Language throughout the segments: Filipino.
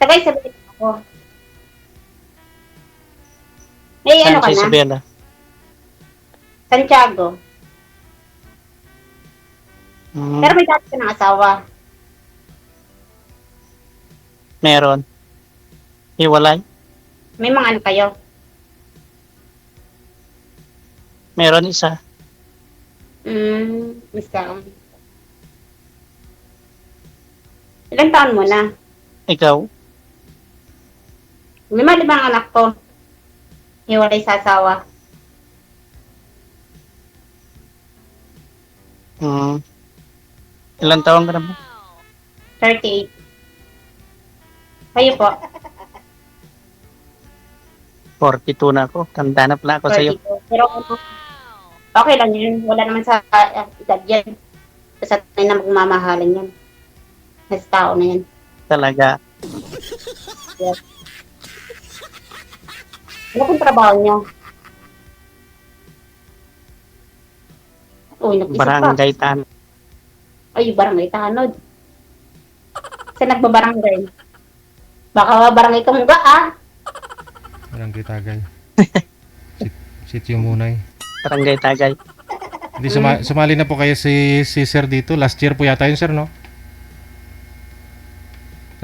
Tagay sabihin ako. May ano Saan ka si na? Isabela? Santiago. Hmm, Pero may dati ka ng asawa. meron. Hiwalay? May mga ano kayo. Meron isa. Isa. Ilang taon mo na? Ikaw? Limang anak ko. Hiwalay sa asawa. Hmm. Ilang taon ka na ba? 38. Kayo po? 42 na ako. Tanda na pala ako sa'yo. 32. Pero ano, okay lang yun. Wala naman sa edad yan. Sa tayo na magmamahalan yan. Sa tao na yan. Talaga. Yes. Ano pong trabaho niyo? Uy, nag-isip pa. Barangay tan. Ay, barangay tanod. Sa nagbabarangay. Baka barangay kamungga ah. Barangay Tagay. Sitio Munay. Barangay Tagay. Hindi sumali na po kayo si Sir dito. Last year po yata yun, Sir, no?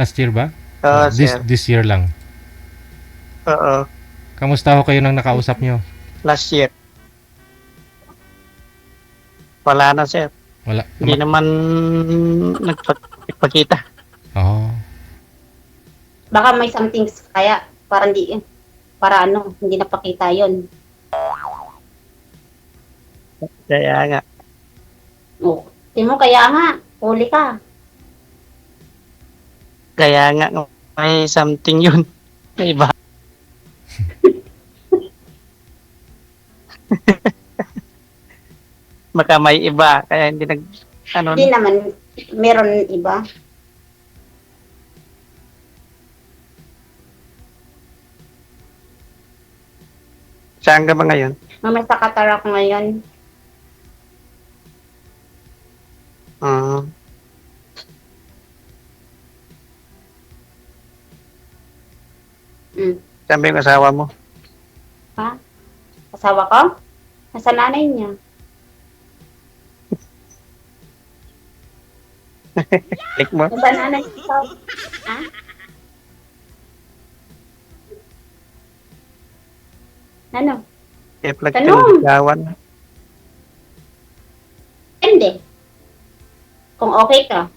Last year ba? Oo, sir. This year lang. Oo. Kamusta ho kayo nang nakausap nyo? Last year. Wala na, sir. Wala. Hindi naman nagpakita. Oo. Baka may something kaya para hindi napakita yon. Kaya nga. Oh, mo kaya nga, huli ka. Kaya nga, may something yun. May iba. Baka may iba. Kaya hindi Hindi naman, meron iba. Saan ka ba ngayon? Mamay sa Qatar ako ngayon. Ah. Saan ba yung asawa mo? Ha? Asawa ko? Nasa nanay niya. Click mo? Nasa nanay niya. Ha? Ano? I-plug ka Tanong. ng gawan. Hindi. Kung okay ka.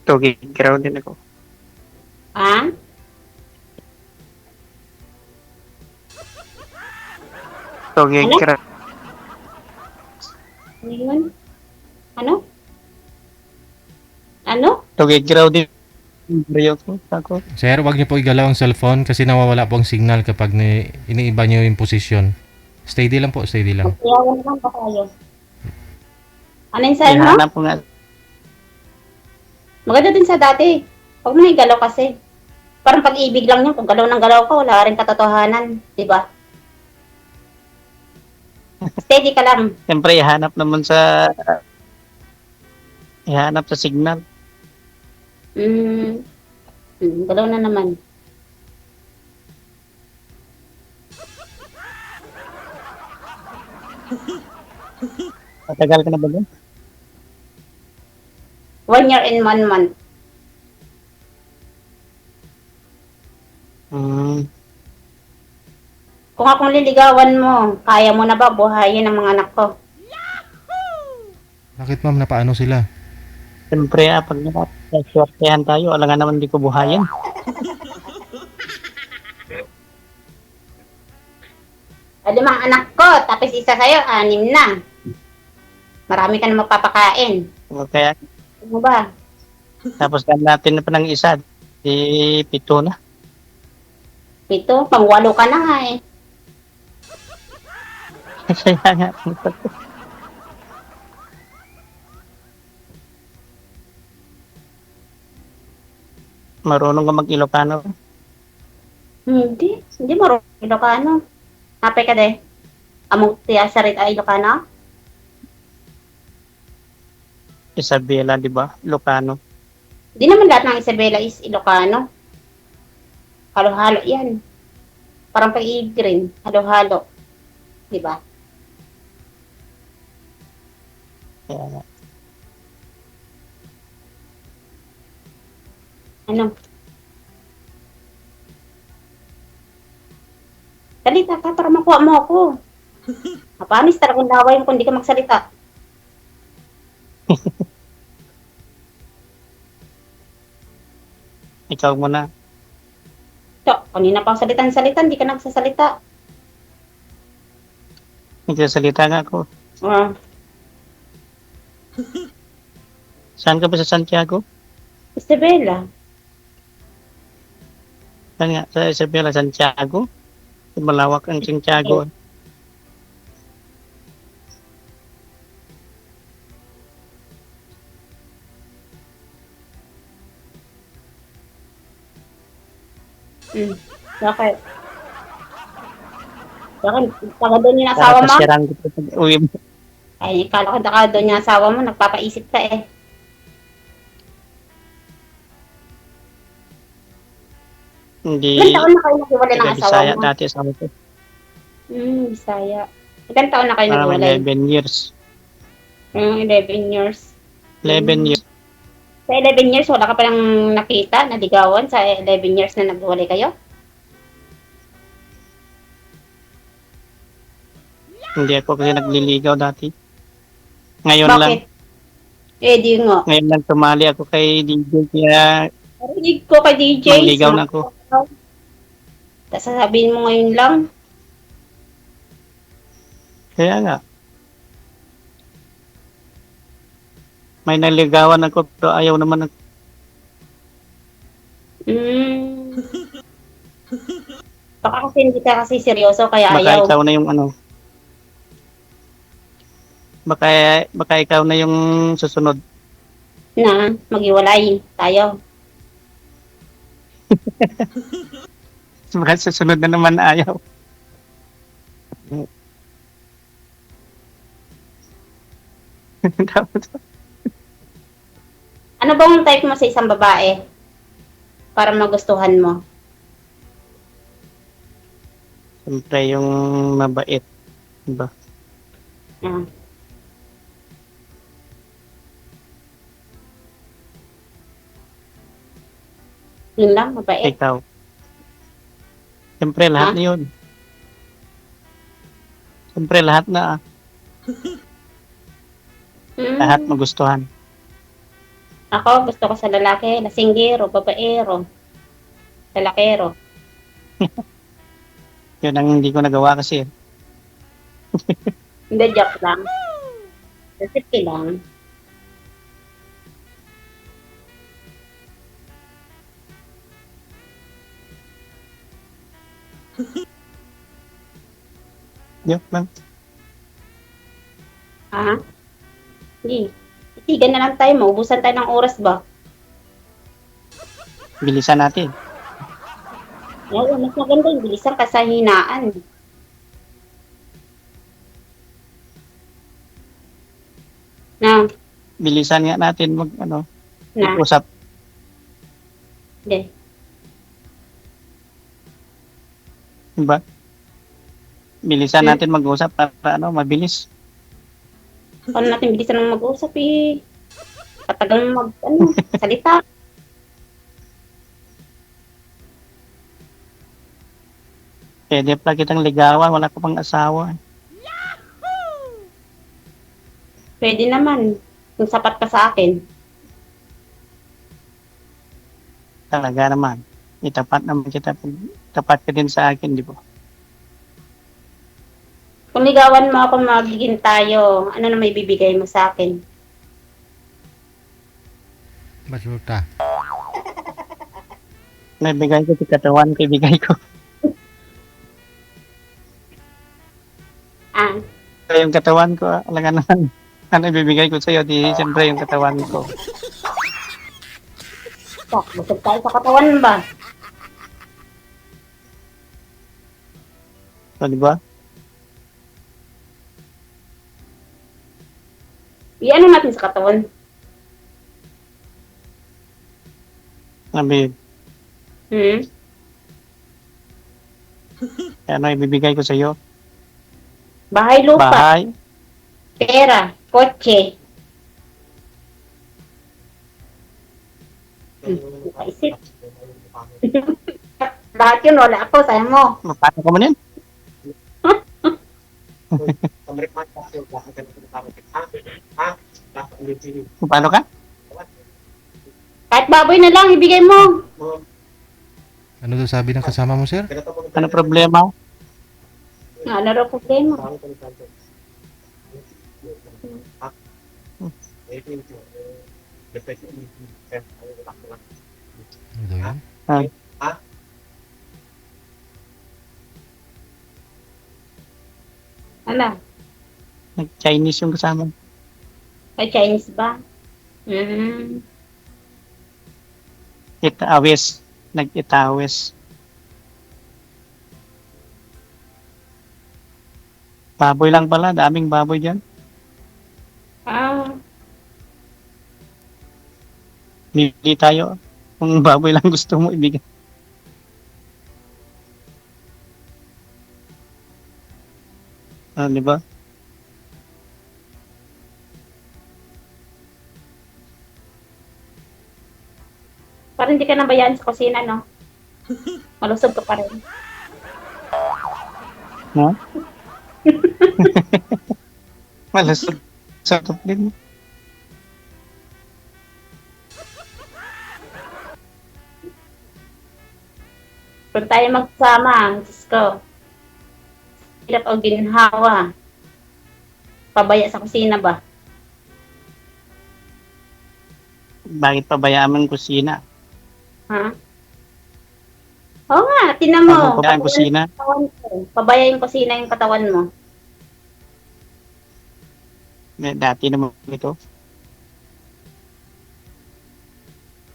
Tugig ground din ako. Ha? Tugig Ano? ground. Ano yun? Ano? Ano? Tugig ground din. Ako. Sir, wag niyo po igalaw ang cellphone kasi nawawala po ang signal kapag iniiba niyo yung posisyon. Steady lang po, steady lang. Magsiyawan naman pa tayo. Ano yung sa'yo mo? Ihanap ko nga. Maganda din sa dati. Huwag mo na igalaw kasi. Parang pag-ibig lang yan. Kung galaw ng galaw ka, wala rin katotohanan. Diba? Steady ka lang. Siyempre, ihanap sa signal. Galaw na naman. Matagal ka na ba dun? 1 year and 1 month. Kung akong liligawan mo, kaya mo na ba buhayin ang mga anak ko? Bakit ma'am, napaano sila? Siyempre, pag nakaswertehan tayo, alangan naman di ko buhayin. Limang anak ko, tapos isa sa'yo, 6 na. Marami ka na mapapakain. Kaya, Ano ba? tapos natin na pa ng isa, di 7 na. 7, pang-8 ka na nga eh. Kaya nga. Marunong ka mag-Ilocano. Hindi marunong Ilocano. Napay ka de. Among tiya sa rin ay Ilocano? Isabela, di ba? Ilocano. Di naman lahat ng Isabela is Ilocano. Halo-halo yan. Parang pag-ibig rin. Halo-halo. Di ba? Kaya nga. Ano? Salita ka para makuha mo ako. Mapanis talagang laway mo kung di ka magsalita. Ikaw muna. So, kanina pa ako salitan-salitan, di ka nagsasalita. Nagsasalita nga ako. Ah, Saan ka ba sa Santiago? Isabela. Saan nga? Sa Isabela, Santiago? Malawak ang Santiago. Bakit? Bakit? Taga doon yung asawa mo? Para kita pag uwi mo. Ay, kala ko taga doon yung asawa mo, nagpapaisip ka eh. Hindi. Ilan taon na kayo naghiwalay ng Taga asawa Bisaya mo? dati asawa ko. Bisaya. Ilan taon na kayo Parang naghiwalay? 11 years. 11 years. 11 years. Sa 11 years, wala ka palang nakita, naligawan sa 11 years na naghiwalay kayo? Hindi ako kasi nagliligaw dati. Ngayon lang. Bakit? Eh, di nga. Ngayon lang tumali ako kay DJ kaya Narinig ko kay DJ. mangligaw na ako. Tapos sasabihin mo ngayon lang, Kaya nga. May naligawan ako pero ayaw naman ako. Baka kasi hindi ka kasi seryoso, kaya Baka ayaw. ikaw na yung ano. Baka ikaw na yung susunod. Na maghiwalay tayo. Baka susunod na naman ayaw. Ano bang type mo sa isang babae para magustuhan mo? Siyempre yung mabait. Diba? Ah. Yun lang, mabait. Ikaw. Siyempre lahat na yun. Siyempre lahat na. Lahat magustuhan. Ako, gusto ko sa lalaki, lasinggero, babaero, lalakero. Yun ang hindi ko nagawa kasi. Hindi, joke lang. Recipe lang. Joke lang. Ah? Hindi. Itigan na lang tayo, maubusan tayo ng oras ba? Bilisan natin. Oo, mas maganda yung bilisan ka sa hinaan. Na, Bilisan nga natin na, mag-usap. hindi. Diba? Bilisan natin mag-usap para mabilis. Paano natin bilisan ng mag-usap eh? Katagal mo salita. Pwede pala kitang ligawan, wala ko pang asawa. Pwede naman. Kung sapat ka sa akin. Talaga naman. Itapat naman kita. Tapat ka din sa akin, di ba? Kung ligawan mo ako, magiging tayo. Ano na may bibigay mo sa akin? Basuta. Naibigay ko si katawan, kibigay ko. Ah, Yung katawan ko, alaga naman. Ano ibibigay ko sa'yo, di siyempre yung katawan ko. busog tayo sa katawan ba? So, di ba? Iyan natin sa katawan. Sabi, Hmm? ano ibibigay ko sa iyo? Bahay, lupa, Bahay, pera, kotse. Isip. Lahat yun, wala ako, sayang mo. paano ko man yan? Paano ka? Kahit baboy na lang, ibigay mo. Ano daw sabi ng kasama mo, sir? Ano problema? Ano raw problema? Ano daw yan? Ano? Nag-Chinese yung kasama. Ay, Chinese ba? Hmm. Itawis. Nag-itawis. Baboy lang pala. Daming baboy dyan. Ah, Mili tayo. Kung baboy lang gusto mo ibigay. Di ba? parang hindi ka nabayaan sa kusina, no? Malusog ka pa rin. No? Malasog sa tuplin. Kung tayo magsama, Diyos ko. Hirap o ginhawa. Pabaya sa kusina ba? Bakit pabayaan ang kusina? Ha? Oo nga, tinan mo. Ano pabayaan ang kusina? Katawan ko. Pabaya yung kusina yung katawan mo. Dati naman ito.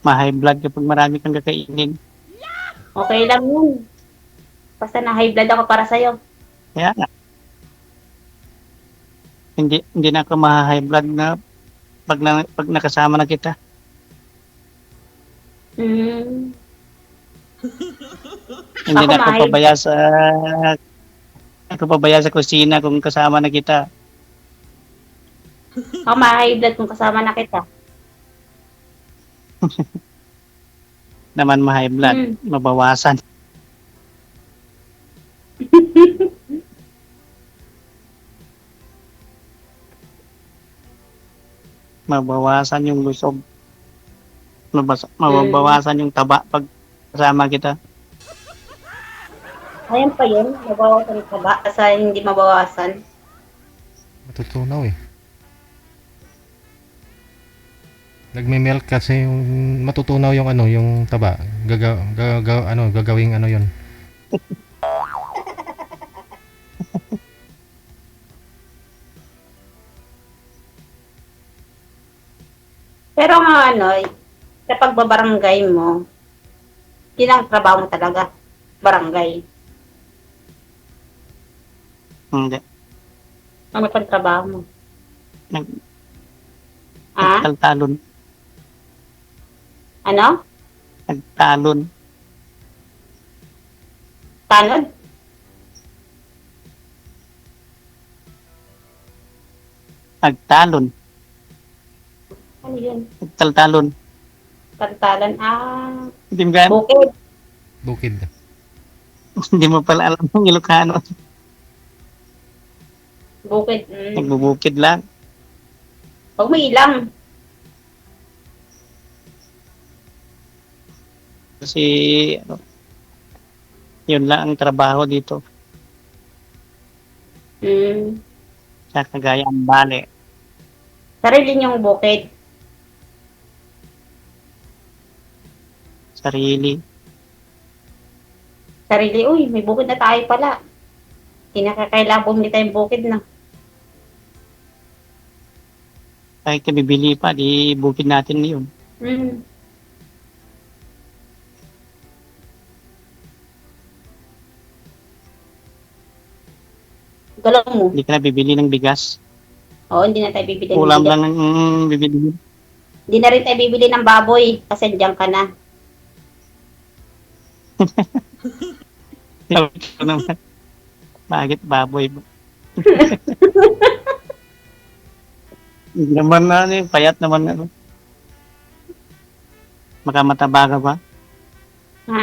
Ma-high blood kapag marami kang kakainin. Okay lang yun. Basta na high blood ako para sa'yo. Kaya nga. Hindi na ako ma-high blood na pag nakasama na kita. Hmm. Hindi Ako na ako ma-high pabaya sa kusina kung kasama na kita. Ako ma-high blood kung kasama na kita. Naman ma-high blood, Hmm. mabawasan. Mabawasan yung lusog. Mabawasan yung taba pag kasama kita. Ayan pa yun. Mabawasan ka ba? Asa hindi mabawasan? Matutunaw eh. Nagme-melt kasi yung matutunaw yung ano, yung taba. Gagawing ano yun. Pero nga ano, kapag babarangay mo, yun ang trabaho mo talaga. Barangay. Hindi. Ano pang trabaho mo? Nag- Ah? Nagtaltalon. Ano? Nagtalon. Tanod? Nagtalon. Ano yun? Nagtaltalon. Tantalan? Ah, Hindi mo, bukid. Bukid. hindi mo pala alam ng Ilocano. Bukid. Nagbubukid lang. Huwag mo ilang. Kasi, yun lang ang trabaho dito. Sa Cagayan Valley. Sarili niyong bukid. Sarili. Sarili, uy, may bukid na tayo pala. Kinakakailangan bumili tayong bukid na. Kahit bibili pa, di bukid natin yun. Hmm. Galaw mo. Hindi ka na bibili ng bigas. Oo, hindi na tayo bibili ng Ulam bigas. lang ang bibili. Hindi na rin tayo bibili ng baboy kasi diyan ka na. Sabi ko naman, bakit baboy ba? Hindi naman na ano, payat naman ano. Makamataba ka ba? Ha?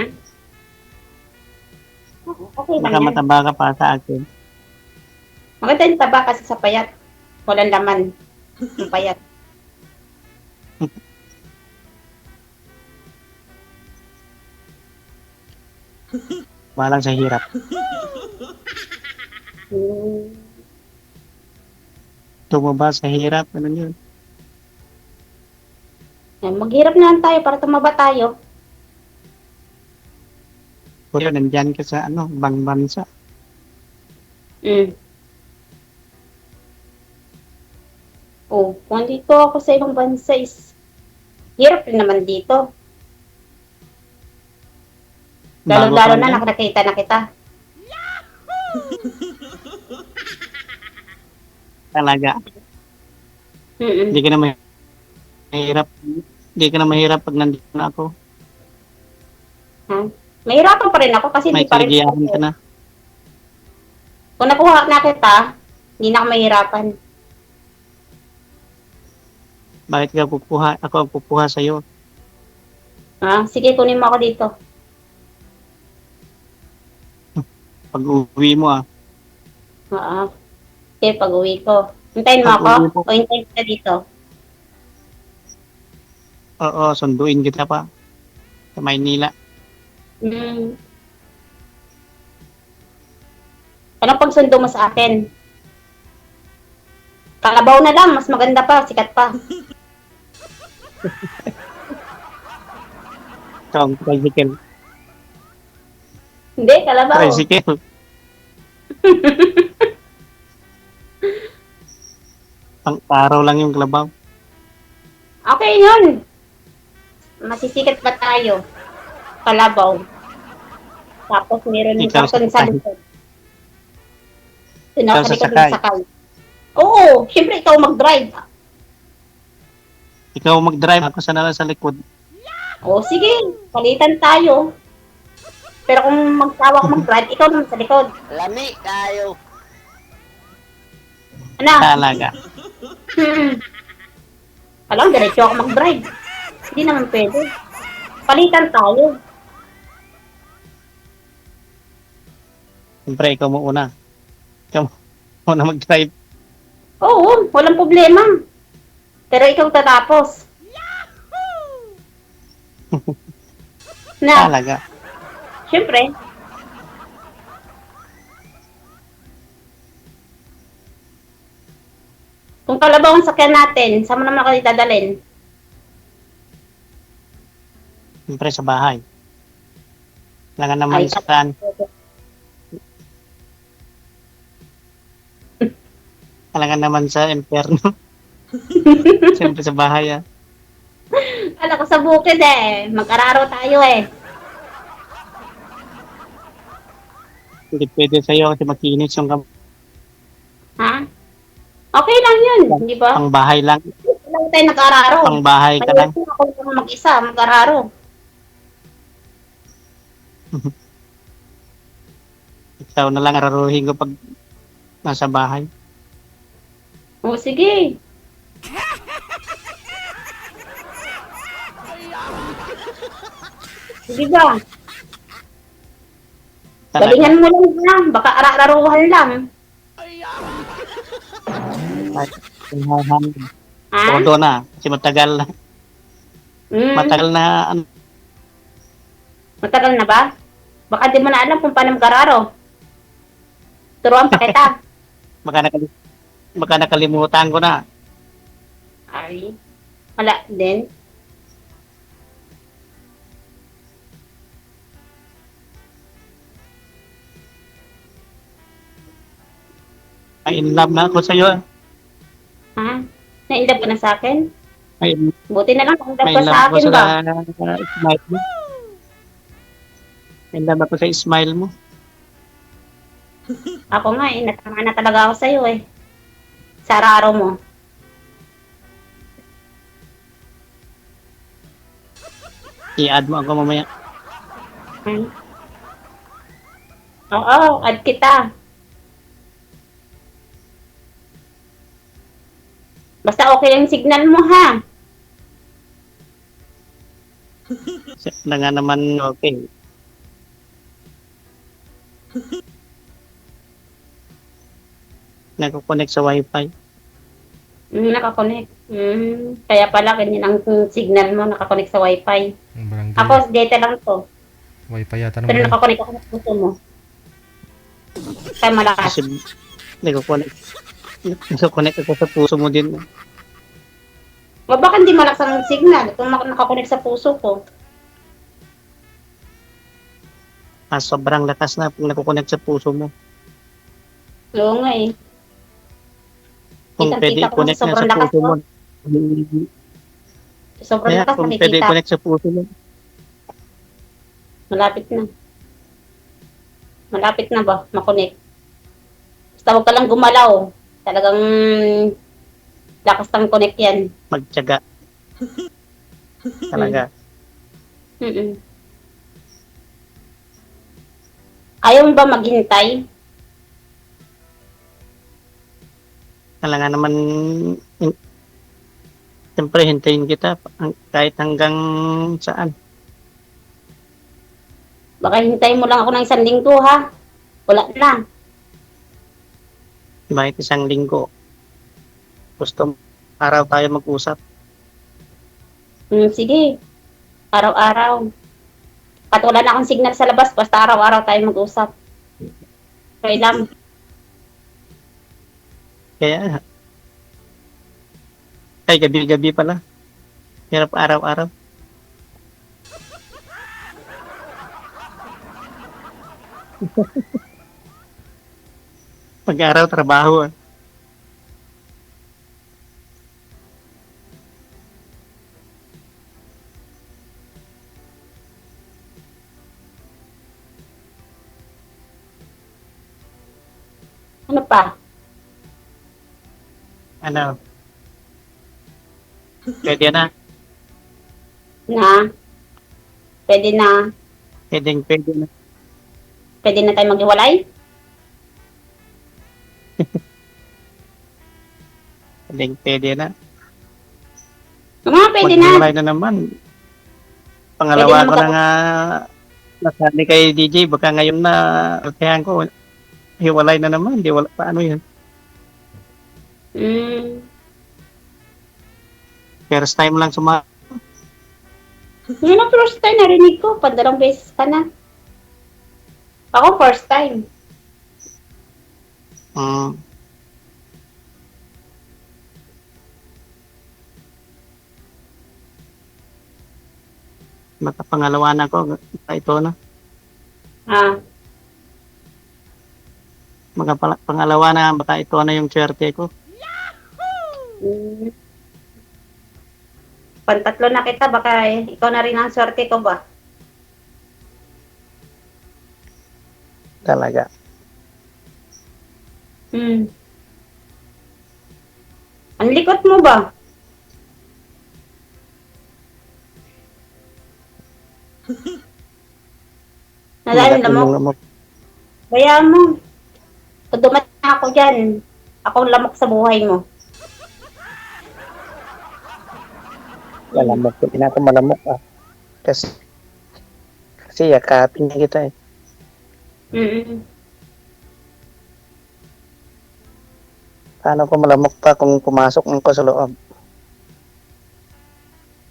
Okay lang yan. Makamataba ka pa sa akin. Maganda yung taba kasi sa payat. Walang laman. Yung payat. Walang sa hirap. Hmm. Tumaba sa hirap, ano yun? Yan, maghirap na lang tayo para tumaba tayo. Kaya nandyan ka sa ano, bang bansa. Mm. Oh, kung dito ako sa ibang bansa is hirap rin naman dito. Bago Lalo-lalo pa na yan. nakakita na kita. Talaga. Mm-mm. Hindi ka na mahirap. Hindi ka na mahirap pag nandito na ako. Ha? Mahirapan pa rin ako kasi May hindi pa rin kaligayahan ka na. Kung nakuha na kita, hindi na ako mahirapan. Bakit ka pupuha? Ako ang pupuha sa'yo. Ha? Sige, kunin mo ako dito. Pag uwi mo Oo. Sige, pag-uwi ko. Hintayin mo ako? Pag-uwi mo. O hintayin kita dito? Oo, sunduin kita pa. Sa Maynila. Hmm. Anong pagsundo mo sa akin? Kalabaw na lang, mas maganda pa, sikat pa. Ikaw ang tricycle. Hindi, kalabaw. Tricycle. Pang araw lang yung kalabaw. Okay yun. Masisikat pa tayo. Kalabaw. Tapos meron yung Ikaw karton sa sasakay. likod. Ito Ikaw sa likod sasakay. ng sakay. Oo, syempre ikaw mag-drive. Ikaw mag-drive. Ako sa nala sa likod. O sige, palitan tayo. Pero kung magsawa ka mag-drive, ikaw naman sa likod. Lami kayo. Ano? Talaga. Alam, diretso ako mag-drive. Hindi naman pwede. Palitan tayo. Siyempre, ikaw mo una. Ikaw mo una mag-drive. Oo, walang problema. Pero ikaw tatapos. Na, Talaga. syempre. Kung kalabaw ang sakyan natin, saan mo naman ako dadalhin? Siyempre sa bahay. Kailangan naman Ay, sa kan. Kailangan naman sa impyerno. Siyempre sa bahay Kala ko sa bukid eh. Mag-araro tayo eh. Hindi pwede sa'yo kasi makinis yung Ha? Okay lang yun, di ba? pang bahay lang. Wala tayo nag-araro. Pang bahay ka lang. Mayroon ako lang mag-isa, mag-araro. Ikaw na lang araruhin ko pag nasa bahay. O sige. Sige ba? Talaga. Galingan mo lang na. Baka araruhan lang. Ha? Todo na. Kasi matagal na. Matagal na. Matagal na ba? Baka di mo na alam kung paano mag-araro. Turuan pa kita. Baka nakalimutan ko na. Ay. Wala din. Ay, in love na ako sa'yo. Ha? Na-inlove ka na sa akin? Ay, Buti na lang na-inlove may ka in sa love ako akin sa ba? smile mo. May in love ako sa smile mo. Ako nga eh. Natama na talaga ako sa'yo eh. Sa araro mo. I-add mo ako mamaya. Hmm? Oo, add kita. Basta okay lang yung signal mo, ha? Na nga naman, okay. Nagko-connect sa wifi. Nakakonect. Kaya pala, ganyan ang signal mo, nakakonect sa wifi. Ang barangay. Ako, data lang to. Wi-Fi yata ng Pero barangay. nakakonect ako sa puso mo. Kaya malakas. Kasi nagko-connect. Nagko-connect ako sa puso mo din. O baka hindi malakas ang signal kung nakakonect sa puso ko. Sobrang lakas na pag nagko-connect sa puso mo. Oo nga eh. Kung pwede Kitang-kita ko na i-connect na sobrang sa lakas puso mo. mo. Sobrang Kaya lakas kung pwede nakikita. i-connect sa puso mo. Malapit na. Malapit na ba? Makonect. Basta huwag ka lang gumalaw. Talagang lakas ng connect yan. Magtiyaga. Talaga. Mm-mm. Ayaw mo ba maghintay? Talaga naman, siyempre hintayin kita kahit hanggang saan. Baka hintayin mo lang ako ng 1 linggo, ha? Wala na. Bakit 1 linggo? Gusto mo, araw tayo mag-usap. Sige. Araw-araw. At wala na akong signal sa labas, basta araw-araw tayo mag-usap. Okay lang. Kaya, ay gabi-gabi pala. Hirap araw-araw. Pag-araw, trabaho. Ano pa? Ano? Pwede na. Na? Pwede na. Pwede na. Pwede na tayo maghiwalay? Pwede na. Pwede na. Maghiwalay na naman. Pangalawa Pwede na ko na nga nasabi kay DJ, baka ngayon na kaya ko, hiwalay na naman. Di wala paano yun. First time lang Yun ang first time narinig ko. Pandarang beses ka na. Ako first time. Mm. Pangalawa na ko, ito na. Ah, Pangalawa na, baka ito na yung swerte ko. mm, pantatlo na kita. Baka ikaw na rin ang swerte ko ba? Talaga. Ang likot mo ba? Nalalim Malaki mo. yung lamok. Bayaan mo. Pag dumating na ako dyan, ako ang lamok sa buhay mo. Malamok. Hindi na ako malamok Kasi yakapin niya kita eh. Paano ko malamok pa kung pumasok ko sa loob?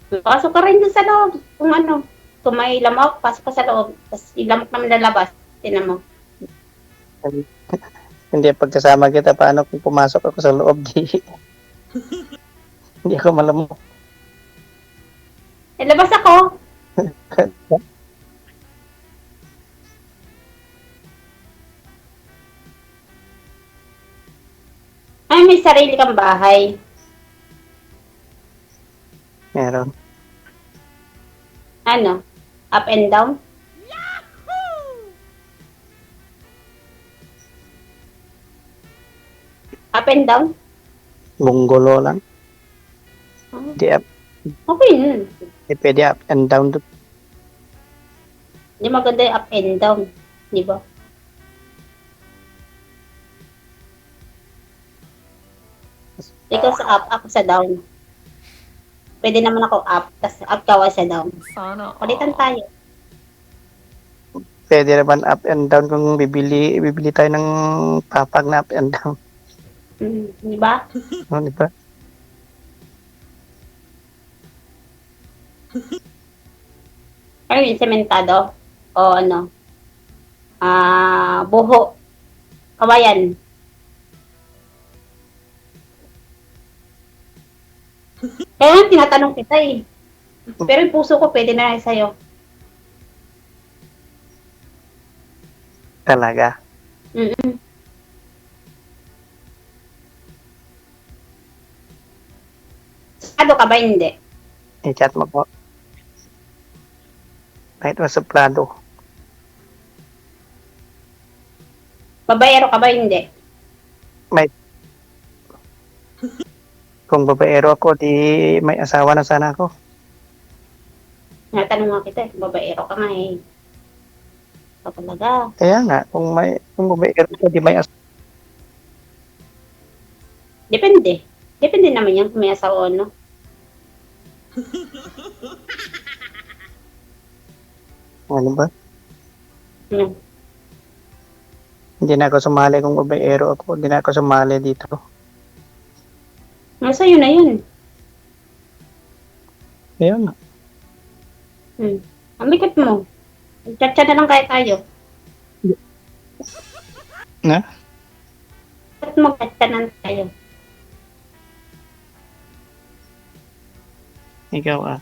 Pasok ka rin dun sa loob. Kung may lamok, pasok ka sa loob. Tapos yung lamok naman lalabas. Tinan mo. Hindi pagkasama kita, paano kung pumasok ako sa loob? Hindi ako malamok. Labas ako. Ay, may sarili kang bahay. Meron. Ano? Up and down? Up and down? Bunggulo lang. Hindi Okay nun. pwede up and down. Hindi maganda yung up and down. Di ba? Ikaw sa up, ako sa down. Pwede naman ako up, tas up ka sa down. Palitan tayo. Pwede naman up and down kung bibili tayo ng papag na up and down. Di ba? No, di ba? Ano yung sementado? O ano? Buho. Kawayan. Kaya nga tinatanong kita eh. Pero yung puso ko pwede na rin sa'yo. Talaga. Mm-mm. Sado ka ba? Hindi. I-chat mo po. Kahit masuplado. Babayero ka ba? Hindi. Kung babaero ako, di may asawa na sana ako. Natanong nga kita eh. Babayero ka nga eh. Ito talaga. Kaya nga, kung babaero ako, di may asawa. Depende. Depende naman yan kung may asawa o no. Ano ba? Hmm. Hindi na ako sumali kung babaero ako. Hindi na ako sumali dito. Nasa iyo na yun. Kaya nga. Ang bigat mo. Chat-chat na lang kaya tayo. Na? Ba't mag-chat na tayo? Ikaw ah.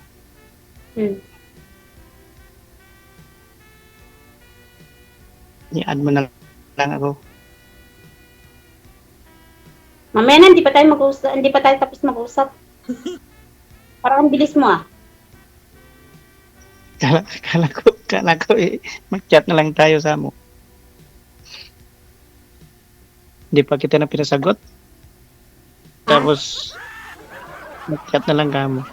I-add mo na lang ako. Mamaya na, hindi pa tayo tapos mag-usap. Parang ang bilis mo ah. Kala ko mag-chat na lang tayo sa mo. Hindi pa kita na pinasagot. Tapos, mag-chat na lang kamo.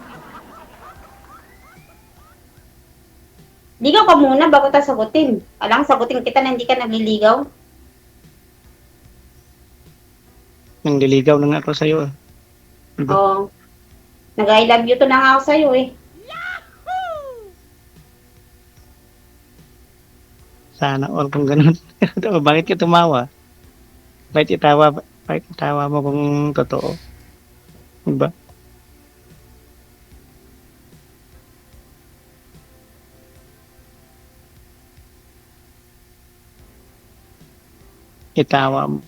Ligaw ka muna bago tayo sagutin. Alang sagutin kita na hindi ka nagliligaw. Nang liligaw na nga ako sa'yo ah. Diba? Oo. Nag-I love you to na nga ako sa'yo eh. Sana all kung ganun. Bakit ka tumawa? Bakit itawa mo kung totoo? Diba? Itawa mo.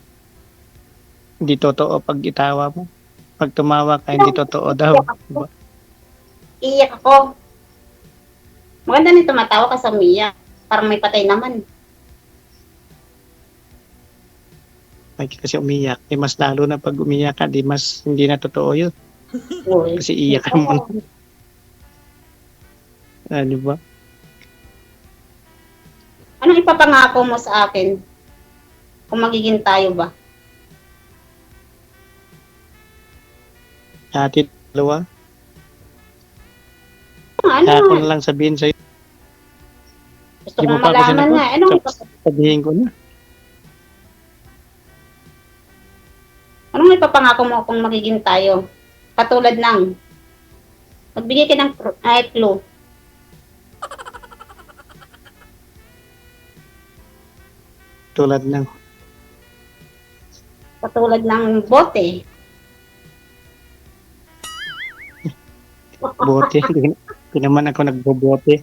Hindi totoo pag itawa mo. Pag tumawa ka, hindi totoo daw. Diba? Iiyak ako. Maganda na tumatawa ka sa umiyak. Parang may patay naman. Bakit kasi umiyak? Mas lalo na pag umiyak ka, di mas hindi na totoo yun. Uy. Kasi iyak ka mo. Diba? Anong ipapangako mo sa akin? Kung magiging tayo ba? Atin dalawa. Ano? Kaya ko na lang sabihin sa'yo. Gusto Di mo kong pa ako malaman sinagot. nga. Anong Sabihin ko na. ipapangako mo kung magiging tayo? Katulad ng, magbigay ka ng clue. Tulad ng Katulad ng bote. bote. Hindi naman ako nagbobote.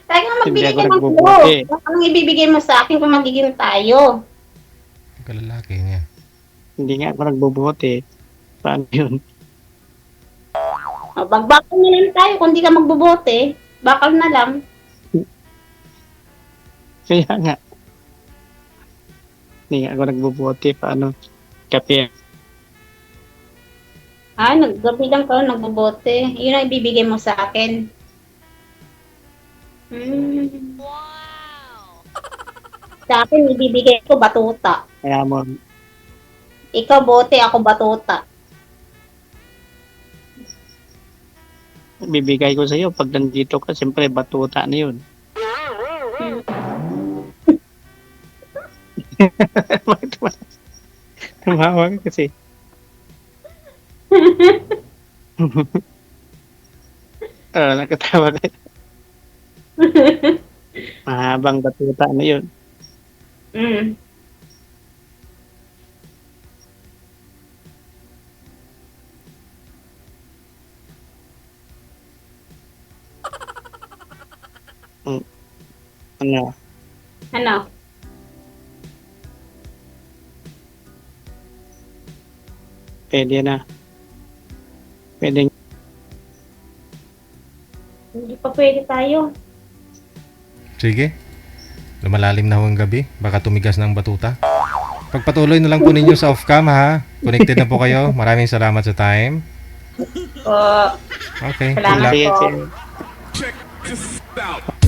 Kaya nga Hindi magbigay ako ka ng nagbobote. clue. Anong ibibigay mo sa akin kung magiging tayo? Kalalaki niya. Hindi nga ako nagbobote. Paano yun? Bagbakal na lang tayo kung di ka magbobote. Bakal na lang. Kaya nga. Hindi nga ako nagbobote. Paano? Kape. Gabi lang ka nagbobote. Yun ang ibibigay mo sa akin. Wow! Sa akin, ibibigay ko batuta. Kaya mo, Ikaw bote, ako batuta. bibigay ko sa'yo pag nandito ka, siyempre batuta na yun. Tumawa ka kasi. Nakatawa ka. Mahabang batuta na yun. Mm. Ano? Ano? Pwede na. Pwede. Hindi pa pwede tayo. Sige. Lumalalim na ho ang gabi. Baka tumigas na ang batuta. Pagpatuloy na lang po ninyo sa off-cam ha. Connected na po kayo. Maraming salamat sa time. O, Okay. Good salamat luck. Sige, po. sige. Check this out.